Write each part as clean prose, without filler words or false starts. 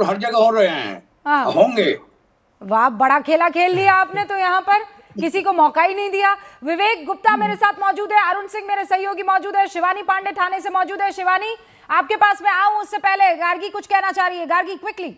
जरूर हर जगह हो रहे हैं, हाँ। होंगे। वाह, बड़ा खेला खेल लिया आपने तो, यहाँ पर किसी को मौका ही नहीं दिया। विवेक गुप्ता मेरे साथ मौजूद है, अरुण सिंह मेरे सहयोगी मौजूद है, शिवानी पांडे ठाणे से मौजूद है। शिवानी, आपके पास मैं आऊं उससे पहले गार्गी कुछ कहना चाह रही है। गार्गी, क्विकली।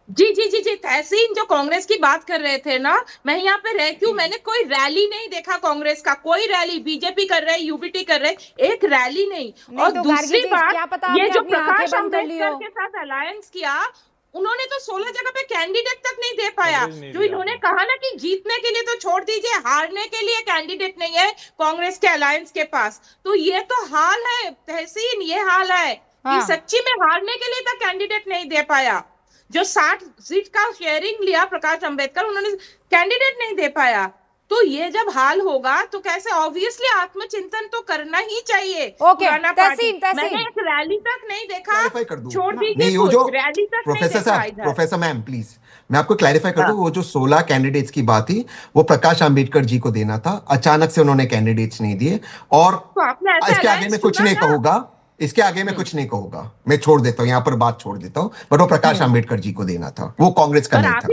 जी जी जी जी, तहसीन जो कांग्रेस की बात कर रहे थे ना, मैं यहाँ पे रहती हूँ, मैंने कोई रैली नहीं देखा कांग्रेस का, कोई रैली। बीजेपी कर रहे, यूबीटी कर रहे, एक रैली नहीं। और तो दूसरी बात, क्या पता ये आपने जो अपनी आंखें प्रकाश बंद कर ली हो। अम्बेडकर के साथ अलायंस किया, उन्होंने तो 16 जगह पे कैंडिडेट तक नहीं दे पाया। जो इन्होंने कहा ना कि जीतने के लिए तो छोड़ दीजिए, हारने के लिए कैंडिडेट नहीं है कांग्रेस के अलायंस के पास। तो ये तो हाल है तहसीन, ये हाल है कि सच्ची में हारने के लिए तक कैंडिडेट नहीं दे पाया। जो 60 सीट का शेयरिंग लिया प्रकाश अंबेडकर, उन्होंने कैंडिडेट नहीं दे पाया। तो ये जब हाल होगा तो कैसे, ऑब्वियसली आत्मचिंतन तो करना ही चाहिए। ओके, तहसीन मैंने एक रैली तक नहीं देखा, छोड़ नहीं, दीजिए वो जो रैली तक प्रोफेसर नहीं साहब, प्रोफेसर मैम प्लीज, मैं आपको क्लैरिफाई कर दूं, वो जो 16 कैंडिडेट्स की बात थी वो प्रकाश अंबेडकर जी को देना था, अचानक से उन्होंने कैंडिडेट्स नहीं दिए। और तो इसके आगे मैं कुछ नहीं कहूंगा, इसके आगे मैं कुछ नहीं कहूंगा, मैं छोड़ देता हूँ, यहाँ पर बात छोड़ देता हूँ। बट वो प्रकाश अंबेडकर जी को देना था, वो कांग्रेस का नहीं था।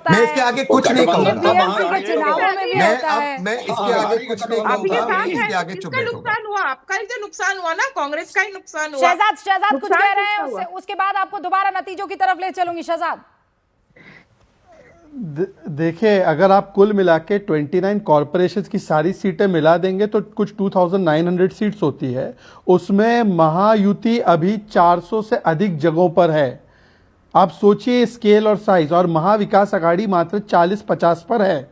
मैं इसके आगे कुछ नहीं कहूंगा, मैं इसके आगे कुछ नहीं कहूंगा, इसके आगे चुप बैठूंगा। नुकसान हुआ आपका ही, तो नुकसान हुआ ना, कांग्रेस का ही नुकसान हुआ। शहजाद कुछ कह रहे हैं, उसके बाद आपको दोबारा नतीजों की तरफ ले चलूंगी। शहजाद, देखिए, अगर आप कुल मिला के 29 कॉरपोरेशंस की सारी सीटें मिला देंगे तो कुछ 2900 सीट्स होती है। उसमें महायुति अभी 400 से अधिक जगहों पर है। आप सोचिए स्केल और साइज, और महाविकास आघाड़ी मात्र 40-50 पर है।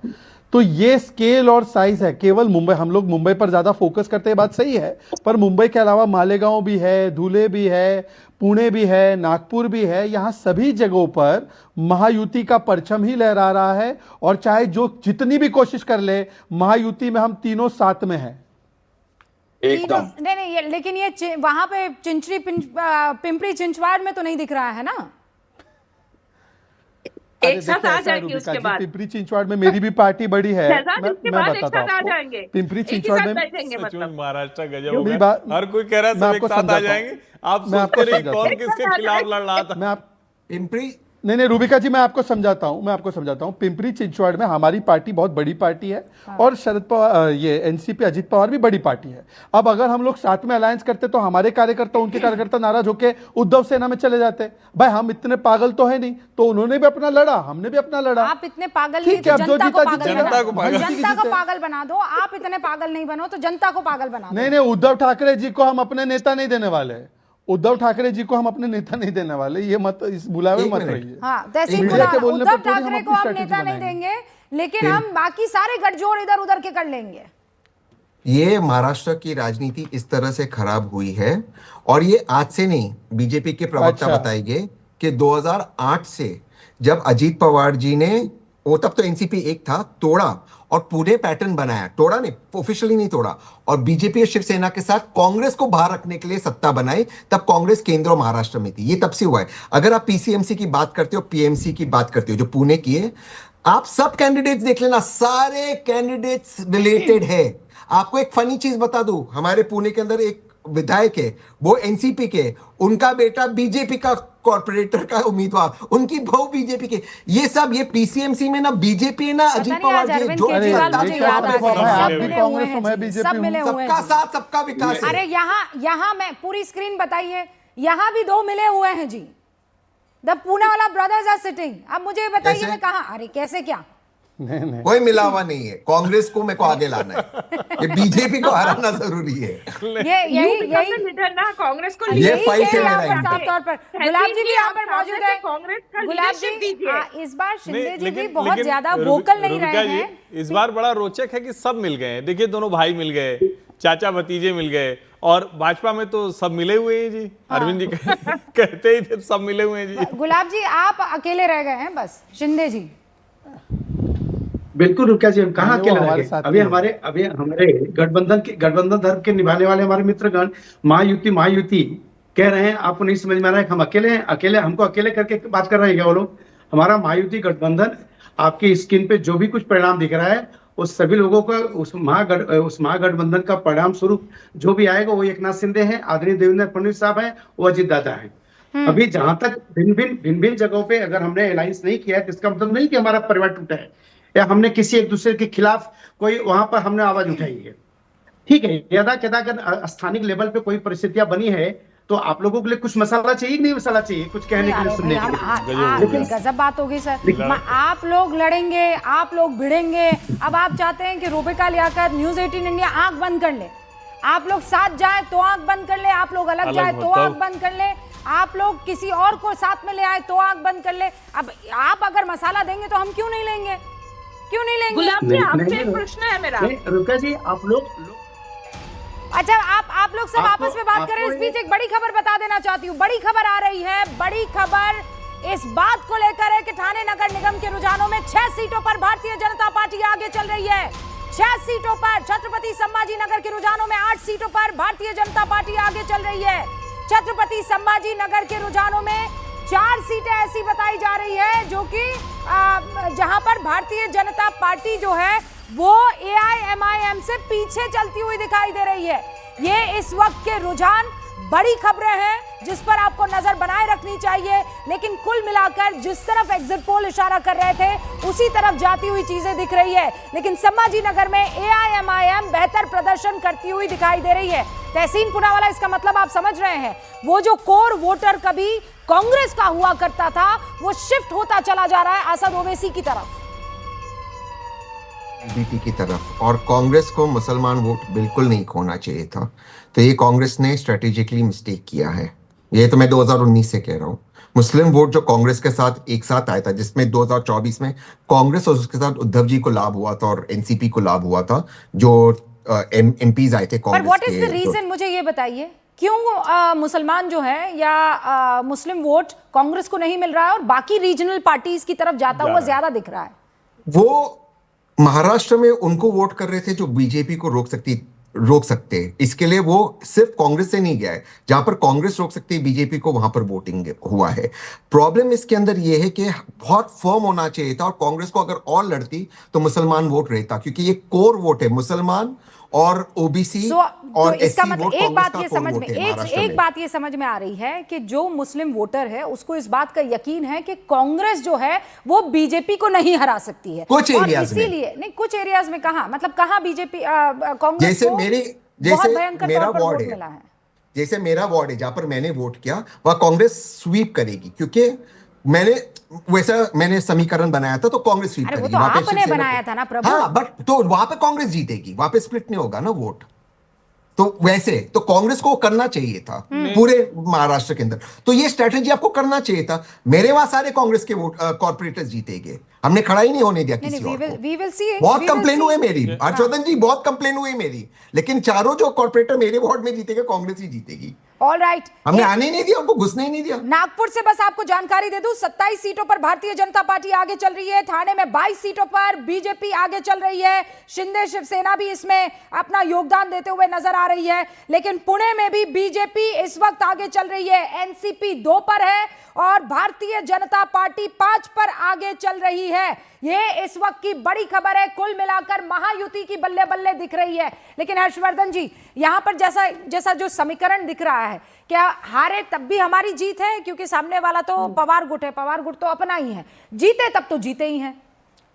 तो ये स्केल और साइज है। केवल मुंबई, हम लोग मुंबई पर ज्यादा फोकस करते हैं, बात सही है, पर मुंबई के अलावा मालेगांव भी है, धुले भी है, पुणे भी है, नागपुर भी है। यहाँ सभी जगहों पर महायुति का परचम ही लहरा रहा है। और चाहे जो जितनी भी कोशिश कर ले, महायुति में हम तीनों साथ में हैं एकदम। नहीं, लेकिन ये वहां पे पिंपरी चिंचवाड़ में तो नहीं दिख रहा है ना। एक साथ आ जाएंगे उसके बाद। पिंपरी चिंचवाड़ में मेरी भी पार्टी बड़ी है, मैं बताता हूँ। पिंपरी चिंचवाड़ में महाराष्ट्र गजब होगा, हर कोई कह रहा है सब एक साथ आ जाएंगे। आप सोचते रहिए कौन किसके खिलाफ लड़ रहा था। मैं पिंपरी नहीं, रूबिका जी, मैं आपको समझाता हूँ। पिंपरी चिंचवाड़ में हमारी पार्टी बहुत बड़ी पार्टी है, और शरद पवार, ये एनसीपी अजित पवार भी बड़ी पार्टी है। अब अगर हम लोग साथ में अलायंस करते तो हमारे कार्यकर्ता, उनके कार्यकर्ता नाराज होके उद्धव सेना में चले जाते। भाई हम इतने पागल तो है नहीं, तो उन्होंने भी अपना लड़ा, हमने भी अपना लड़ा। आप इतने पागल नहीं, जनता को पागल बना दो। आप इतने पागल नहीं बनो तो जनता को पागल बना दो। नहीं, उद्धव ठाकरे जी को हम अपने नेता नहीं देने वाले, उद्धव ठाकरे जी को हम अपने नेता नहीं देने वाले। ये मत, इस बुलावे मत रहिए। उद्धव ठाकरे को हम नेता नहीं देंगे, लेकिन हम बाकी सारे गठजोड़ इधर उधर के कर लेंगे। ये महाराष्ट्र की राजनीति इस तरह से खराब हुई है, और ये आज से नहीं, बीजेपी के प्रवक्ता बताएंगे कि 2008 से जब अजीत पवार जी ने, वो तब तो एनसीपी एक था, तोड़ा और पूरे पैटर्न बनाया, तोड़ा नहीं, ऑफिशियली नहीं तोड़ा, और बीजेपी और शिवसेना के साथ कांग्रेस को बाहर रखने के लिए सत्ता बनाई। तब कांग्रेस केंद्र और महाराष्ट्र में थी, ये तब से हुआ है। अगर आप पीसीएमसी की बात करते हो, पीएमसी की बात करते हो, जो पुणे की है, आप सब कैंडिडेट्स देख लेना, सारे कैंडिडेट्स रिलेटेड है। आपको एक फनी चीज बता दूं, हमारे पुणे के अंदर एक विधायक है, वो एनसीपी के, उनका बेटा बीजेपी का कॉर्पोरेटर का उम्मीदवार, उनकी बहू बीजेपी के। ये सब, ये पीसीएमसी में ना बीजेपी ना अजीत पवार जी, जो सबका साथ सबका विकास। अरे यहाँ मैं पूरी स्क्रीन बताइए, यहाँ भी दो मिले हुए हैं जी। द पुणे वाला ब्रदर्स आर सिटिंग। अब मुझे बताइए मैं कहाँ, अरे कैसे क्या, नहीं। कोई मिला हुआ नहीं है। कांग्रेस को मेरे को आगे लाना है, ये बीजेपी को हराना जरूरी है। यही लीडर ना, कांग्रेस को ये फाइट है मेरा। साफ तौर पर गुलाब जी भी यहाँ पर मौजूद है। गुलाब जी, इस बार शिंदे जी भी बहुत ज्यादा वोकल नहीं रहे हैं। इस बार बड़ा रोचक है कि सब मिल गए। देखिए, दोनों भाई मिल गए, चाचा भतीजे मिल गए, और भाजपा में तो सब मिले हुए हैं जी। अरविंद जी कहते ही थे सब मिले हुए हैं जी। गुलाब जी, आप अकेले रह गए हैं बस, शिंदे जी। बिल्कुल रुकिया जी, हम कहाँ अकेले रह गए। अभी हमारे गठबंधन धर्म के निभाने वाले हमारे मित्रगण महायुति कह रहे हैं। आपको नहीं समझ में आ रहा है हम अकेले हैं, हमको अकेले करके बात कर रहे हैं क्या वो लोग। हमारा महायुति गठबंधन, आपकी स्क्रीन पे जो भी कुछ परिणाम दिख रहा है, उस सभी लोगों का, उस महागठबंधन का परिणाम स्वरूप जो भी आएगा वो एकनाथ शिंदे हैं, आदरणीय देवेंद्र फडणवीस साहब हैं, वो अजीत दादा हैं। अभी जहां तक भिन्न भिन्न जगहों पे अगर हमने अलायंस नहीं किया है तो इसका मतलब नहीं कि हमारा परिवार टूटा है या हमने किसी एक दूसरे के खिलाफ कोई वहां पर हमने आवाज उठाई है। ठीक है, यदा कदा अगर स्थानिक लेवल पे कोई परिस्थितियां बनी है तो आप लोगों के लिए कुछ मसाला चाहिए कि नहीं मसाला चाहिए, कुछ कहने के लिए, सुनने के लिए। लेकिन गजब बात होगी सर, आप लोग लड़ेंगे, आप लोग भिड़ेंगे, अब आप चाहते हैं कि रूबिका लियाकत न्यूज 18 इंडिया आंख बंद कर ले, आप लोग साथ जाए तो आंख बंद कर ले, आप लोग अलग जाए तो आंख बंद कर ले, आप लोग किसी और को साथ में ले आए तो आंख बंद कर ले। अब आप अगर मसाला देंगे तो हम क्यों नहीं लेंगे, क्यों नहीं लेंगे? गुलाब जी आपसे एक प्रश्न है मेरा। रुका जी, आप लोग अच्छा, आप लोग सब आपस में बात कर रहे हैं। इस बीच एक बड़ी खबर बता देना चाहती हूँ, बड़ी खबर आ रही है। बड़ी खबर इस बात को लेकर है कि ठाणे नगर निगम के रुझानों में 6 सीटों पर भारतीय जनता पार्टी आगे चल रही है। 6 सीटों पर, छत्रपति संभाजी नगर के रुझानों में 8 सीटों पर भारतीय जनता पार्टी आगे चल रही है। छत्रपति संभाजी नगर के रुझानों में 4 सीटें ऐसी बताई जा रही है जो कि जहां पर भारतीय जनता पार्टी जो है वो AIMIM से पीछे चलती हुई दिखाई दे रही है। ये इस वक्त के रुझान, बड़ी खबरें हैं जिस पर आपको नजर बनाए रखनी चाहिए। लेकिन कुल मिलाकर जिस तरफ एग्जिट पोल इशारा कर रहे थे उसी तरफ जाती हुई चीजें दिख रही है। लेकिन संभाजी नगर में AIMIM बेहतर प्रदर्शन करती हुई दिखाई दे रही है। तहसीन पूनावाला, इसका मतलब आप समझ रहे हैं, वो जो कोर वोटर कभी कांग्रेस का हुआ करता था वो शिफ्ट होता चला जा रहा है असद ओवैसी की तरफ, बीजेपी की तरफ। और कांग्रेस को मुसलमान वोट बिल्कुल नहीं खोना चाहिए था, तो ये कांग्रेस ने स्ट्रेटेजिकली मिस्टेक किया है। ये तो मैं 2019 से कह रहा हूँ। मुस्लिम वोट जो कांग्रेस के साथ एक साथ आया था, जिसमें 2024 में कांग्रेस और उसके साथ उद्धव जी को लाभ हुआ था और एनसीपी को लाभ हुआ था, जो एमपीज आए थे कांग्रेस के। व्हाट इज द रीजन, मुझे ये बताइए, क्यों मुसलमान जो है या मुस्लिम वोट कांग्रेस को नहीं मिल रहा है और बाकी रीजनल पार्टीज की तरफ जाता हुआ ज्यादा दिख रहा है? वो महाराष्ट्र में उनको वोट कर रहे थे जो बीजेपी को रोक सकते हैं। इसके लिए वो सिर्फ कांग्रेस से नहीं गया है, जहां पर कांग्रेस रोक सकती है बीजेपी को, वहां पर वोटिंग हुआ है। प्रॉब्लम इसके अंदर ये है कि बहुत फर्म होना चाहिए था और कांग्रेस को अगर और लड़ती तो मुसलमान वोट रहता, क्योंकि ये कोर वोट है, मुसलमान और ओबीसी और तो इसका एससी मतलब वोट एक बात ये समझ में, एक बात ये समझ में आ रही है कि जो मुस्लिम वोटर है उसको इस बात का यकीन है कि कांग्रेस जो है वो बीजेपी को नहीं हरा सकती है। कुछ एरियाज में, इसीलिए नहीं, कुछ एरियाज में कहां, मतलब कहां बीजेपी कांग्रेस जैसे को बहुत भयंकर मेरा तौर पर वार्ड वोट है, मिला है। जैसे मेरा वार्ड है जहां पर मैंने वोट किया, वह कांग्रेस स्वीप करेगी, क्योंकि मैंने समीकरण बनाया था, तो कांग्रेस स्वीप करेगी। वो तो आपने बनाया था ना प्रभु। हाँ, बट तो वहां पे कांग्रेस जीतेगी, वहां पे स्प्लिट नहीं होगा ना वोट। तो वैसे तो कांग्रेस को करना चाहिए था पूरे महाराष्ट्र के अंदर, तो ये स्ट्रेटेजी आपको करना चाहिए था। मेरे वहां सारे कांग्रेस के वोट कॉर्पोरेटर्स जीतेंगे, हमने खड़ा ही नहीं होने दिया किसी और को। बहुत कंप्लेन हुए मेरी, हर्षवर्धन जी, बहुत कंप्लेन हुई मेरी, लेकिन चारों जो कॉर्पोरेटर मेरे वार्ड में जीतेंगे, कांग्रेस ही जीतेगी। ऑल राइट, हमने आने ही नहीं दिया, उनको घुसने ही नहीं दिया। नागपुर से बस आपको जानकारी दे दूं, 27 सीटों पर भारतीय जनता पार्टी आगे चल रही है। ठाणे में 22 सीटों पर बीजेपी आगे चल रही है। शिंदे शिवसेना भी इसमें अपना योगदान देते हुए नजर आ रही है। लेकिन पुणे में भी बीजेपी इस वक्त आगे चल रही है। एनसीपी 2 पर है और भारतीय जनता पार्टी 5 पर आगे चल रही है। ये इस वक्त की बड़ी खबर है। कुल मिलाकर महायुति की बल्ले बल्ले दिख रही है। लेकिन हर्षवर्धन जी, यहां पर जैसा जो समीकरण दिख रहा है, क्या हारे तब भी हमारी जीत है? क्योंकि सामने वाला तो पवार गुट है, पवार गुट तो अपना ही है, जीते तब तो जीते ही हैं।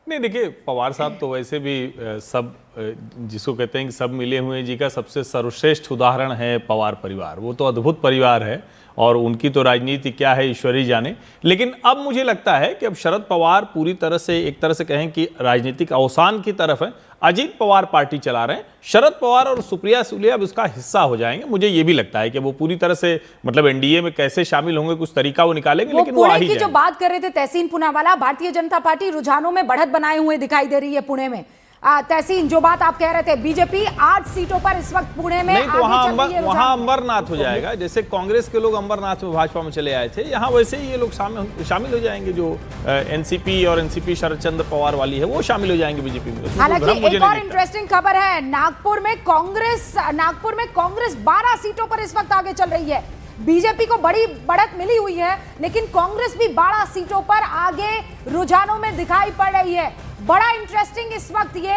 नहीं, देखिए, पवार साहब तो वैसे भी सब जिसको कहते हैं कि सब मिले हुए जी का सबसे सर्वश्रेष्ठ उदाहरण है पवार परिवार। वो तो अद्भुत परिवार है और उनकी तो राजनीति क्या है ईश्वर ही जाने। लेकिन अब मुझे लगता है कि अब शरद पवार पूरी तरह से, एक तरह से कहें कि राजनीतिक अवसान की तरफ है। अजीत पवार पार्टी चला रहे हैं, शरद पवार और सुप्रिया सुले अब उसका हिस्सा हो जाएंगे। मुझे ये भी लगता है कि वो पूरी तरह से, मतलब एनडीए में कैसे शामिल होंगे, कुछ तरीका वो निकालेंगे, लेकिन वो आ ही जाएंगे। जो बात कर रहे थे तहसीन पूनावाला, भारतीय जनता पार्टी रुझानों में बढ़त बनाए हुए दिखाई दे रही है पुणे में। तहसीन, जो बात आप कह रहे थे, बीजेपी 8 सीटों पर इस वक्त पुणे में नहीं, तो वहां अंबरनाथ हो जाएगा। जैसे कांग्रेस के लोग अंबरनाथ में भाजपा में चले आए थे, यहाँ वैसे ही ये लोग शामिल हो जाएंगे। जो एनसीपी और एनसीपी शरद चंद्र पवार वाली है, वो शामिल हो जाएंगे बीजेपी में। हालांकि एक और इंटरेस्टिंग खबर है, नागपुर में कांग्रेस 12 सीटों पर इस वक्त आगे चल रही है। बीजेपी को बड़ी बढ़त मिली हुई है, लेकिन कांग्रेस भी 12 सीटों पर आगे रुझानों में दिखाई पड़ रही है। बड़ा इंटरेस्टिंग इस वक्त ये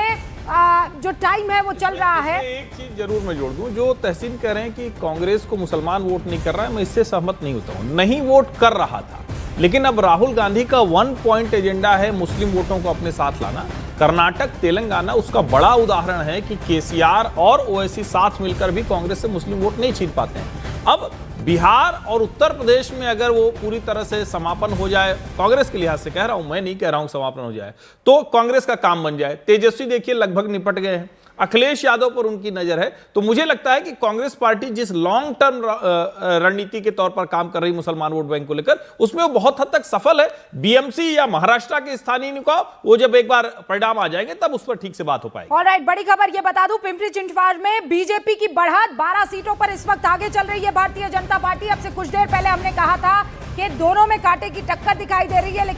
जो टाइम है वो चल रहा है। एक चीज जरूर मैं जोड़ दूं, जो तहसीन कह रहे हैं कि कांग्रेस को मुसलमान वोट नहीं कर रहा है, मैं इससे सहमत नहीं होता हूं। नहीं वोट कर रहा था, लेकिन अब राहुल गांधी का 1 पॉइंट एजेंडा है मुस्लिम वोटों को अपने साथ लाना। कर्नाटक, तेलंगाना उसका बड़ा उदाहरण है कि केसीआर और ओवैसी साथ मिलकर भी कांग्रेस से मुस्लिम वोट नहीं छीन पाते हैं। अब बिहार और उत्तर प्रदेश में अगर वो पूरी तरह से समापन हो जाए, कांग्रेस के लिहाज से कह रहा हूं, मैं नहीं कह रहा हूं समापन हो जाए, तो कांग्रेस का काम बन जाए। तेजस्वी देखिए लगभग निपट गए हैं, अखिलेश यादव पर उनकी नजर है। तो मुझे लगता है कि कांग्रेस पार्टी जिस लॉन्ग टर्म रणनीति के तौर पर काम कर रही मुसलमान वोट बैंक को लेकर, उसमें वो बहुत हद तक सफल है। बीएमसी या महाराष्ट्र के स्थानीय निकाय, वो जब एक बार परिणाम आ जाएंगे तब उस पर ठीक से बात हो पाएगी। ऑलराइट, बड़ी खबर ये बता दूं, पिंपरी चिंचवड में बीजेपी की बढ़त 12 सीटों पर इस वक्त आगे चल रही है भारतीय जनता पार्टी। अब से कुछ देर पहले हमने कहा था कि दोनों में कांटे की टक्कर दिखाई दे रही है, लेकिन